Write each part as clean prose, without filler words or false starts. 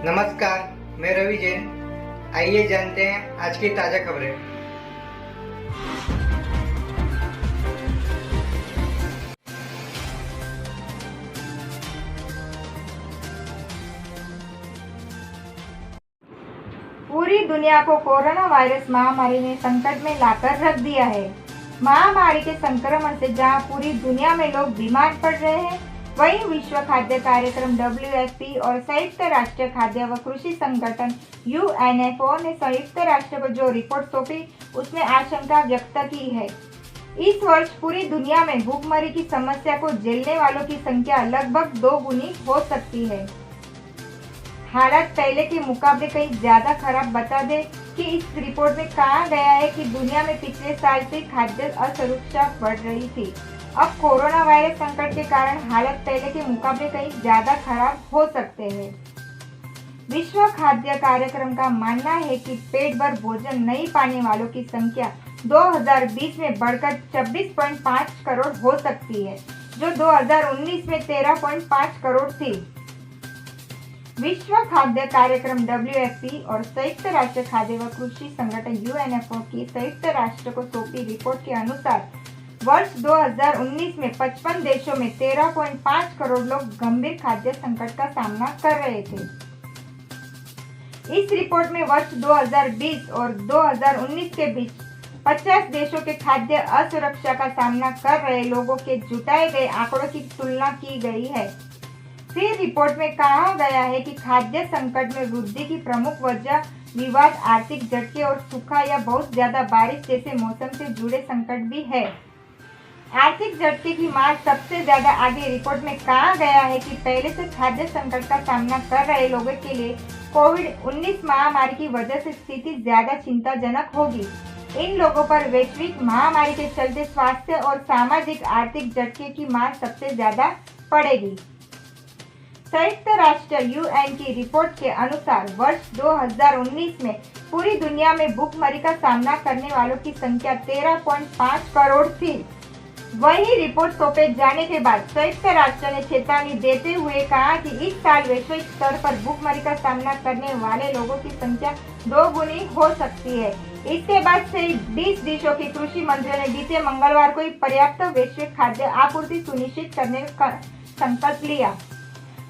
नमस्कार, मैं रवि जैन। आइए जानते हैं आज की ताज़ा खबरें। पूरी दुनिया को कोरोना वायरस महामारी ने संकट में लाकर रख दिया है। महामारी के संक्रमण से जहां पूरी दुनिया में लोग बीमार पड़ रहे हैं, वहीं विश्व खाद्य कार्यक्रम WFP और संयुक्त राष्ट्र खाद्य व कृषि संगठन UNFO ने संयुक्त राष्ट्र को जो रिपोर्ट सौंपी, उसमें आशंका व्यक्त की है। इस वर्ष पूरी दुनिया में भूखमरी की समस्या को झेलने वालों की संख्या लगभग 2 गुनी हो सकती है। हालात पहले के मुकाबले कहीं ज्यादा खराब। बता दें कि इस रिपोर्ट में कहा गया है कि दुनिया में पिछले साल से खाद्य असुरक्षा बढ़ रही थी। अब कोरोना वायरस संकट के कारण हालत पहले के मुकाबले कहीं ज्यादा खराब हो सकते हैं। विश्व खाद्य कार्यक्रम का मानना है कि पेट भर भोजन नहीं पाने वालों की संख्या 2020 में बढ़कर 26.5 करोड़ हो सकती है, जो 2019 में 13.5 करोड़ थी। विश्व खाद्य कार्यक्रम WFP और संयुक्त राष्ट्र खाद्य व कृषि संगठन UNFO की संयुक्त राष्ट्र को सौंपी रिपोर्ट के अनुसार वर्ष 2019 में 55 देशों में 13.5 करोड़ लोग गंभीर खाद्य संकट का सामना कर रहे थे। इस रिपोर्ट में वर्ष 2020 और 2019 के बीच 50 देशों के खाद्य असुरक्षा का सामना कर रहे लोगों के जुटाए गए आंकड़ों की तुलना की गई है। फिर रिपोर्ट में कहा गया है कि खाद्य संकट में वृद्धि की प्रमुख वजह विवाद, आर्थिक झटके और सूखा या बहुत ज्यादा बारिश जैसे मौसम से जुड़े संकट भी है। आर्थिक झटके की मार सबसे ज्यादा आगे। रिपोर्ट में कहा गया है कि पहले से खाद्य संकट का सामना कर रहे लोगों के लिए कोविड-19 महामारी की वजह से स्थिति ज्यादा चिंताजनक होगी। इन लोगों पर वैश्विक महामारी के चलते स्वास्थ्य और सामाजिक आर्थिक झटके की मार सबसे ज्यादा पड़ेगी। संयुक्त राष्ट्र UN की रिपोर्ट के अनुसार वर्ष 2019 में पूरी दुनिया में भूखमरी का सामना करने वालों की संख्या 13.5 करोड़ थी। वही रिपोर्ट सौंपे जाने के बाद संयुक्त राष्ट्र ने चेतावनी देते हुए कहा कि इस साल वैश्विक स्तर पर भूखमरी का सामना करने वाले लोगों की संख्या 2 गुनी हो सकती है। इसके बाद से 20 देशों के कृषि मंत्रियों ने बीते मंगलवार को पर्याप्त वैश्विक खाद्य आपूर्ति सुनिश्चित करने का संकल्प लिया।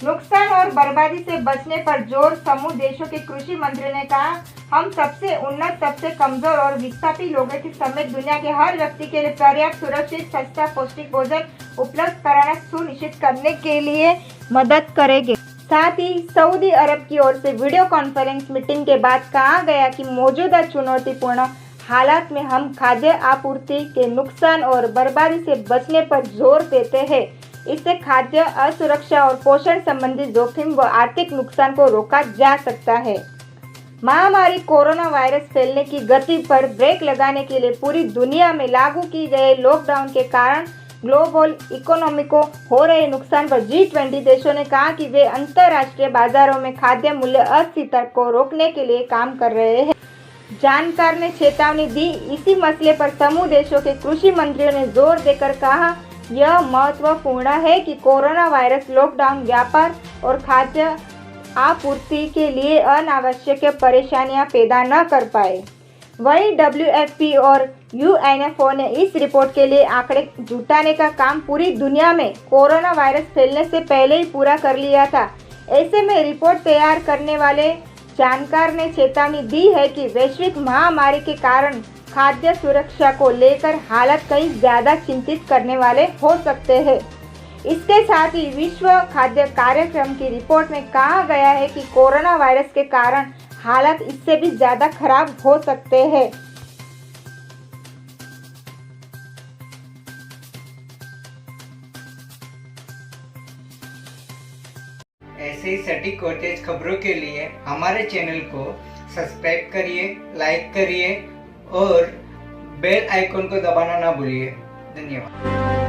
नुकसान और बर्बादी से बचने पर जोर। समूह देशों के कृषि मंत्री ने कहा, हम सबसे उन्नत, सबसे कमजोर और विस्थापित लोगों की समेत दुनिया के हर व्यक्ति के लिए पर्याप्त, सुरक्षित, सस्ता, पौष्टिक भोजन उपलब्ध कराना सुनिश्चित करने के लिए मदद करेंगे। साथ ही सऊदी अरब की ओर से वीडियो कॉन्फ्रेंस मीटिंग के बाद कहा गया कि मौजूदा चुनौतीपूर्ण हालात में हम खाद्य आपूर्ति के नुकसान और बर्बादी से बचने पर जोर देते हैं। इससे खाद्य असुरक्षा और पोषण संबंधी जोखिम व आर्थिक नुकसान को रोका जा सकता है। महामारी कोरोना वायरस फैलने की गति पर ब्रेक लगाने के लिए पूरी दुनिया में लागू की गए लॉकडाउन के कारण ग्लोबल इकोनॉमी को हो रहे नुकसान पर G20 देशों ने कहा कि वे अंतर्राष्ट्रीय बाजारों में खाद्य मूल्य अस्थिरता को रोकने के लिए काम कर रहे हैं। जानकार ने चेतावनी दी। इसी मसले पर समूह देशों के कृषि मंत्रियों ने जोर देकर कहा, यह महत्वपूर्ण है कि कोरोना वायरस लॉकडाउन व्यापार और खाद्य आपूर्ति के लिए अनावश्यक परेशानियां पैदा न कर पाए। वहीं WFP और UNFO ने इस रिपोर्ट के लिए आंकड़े जुटाने का काम पूरी दुनिया में कोरोना वायरस फैलने से पहले ही पूरा कर लिया था। ऐसे में रिपोर्ट तैयार करने वाले जानकार ने चेतावनी दी है कि वैश्विक महामारी के कारण खाद्य सुरक्षा को लेकर हालात कहीं ज्यादा चिंतित करने वाले हो सकते हैं। इसके साथ ही विश्व खाद्य कार्यक्रम की रिपोर्ट में कहा गया है कि कोरोना वायरस के कारण हालात इससे भी ज्यादा खराब हो सकते हैं। ऐसे ही सटीक और तेज खबरों के लिए हमारे चैनल को सब्सक्राइब करिए, लाइक करिए और बेल आइकन को दबाना ना भूलिए। धन्यवाद।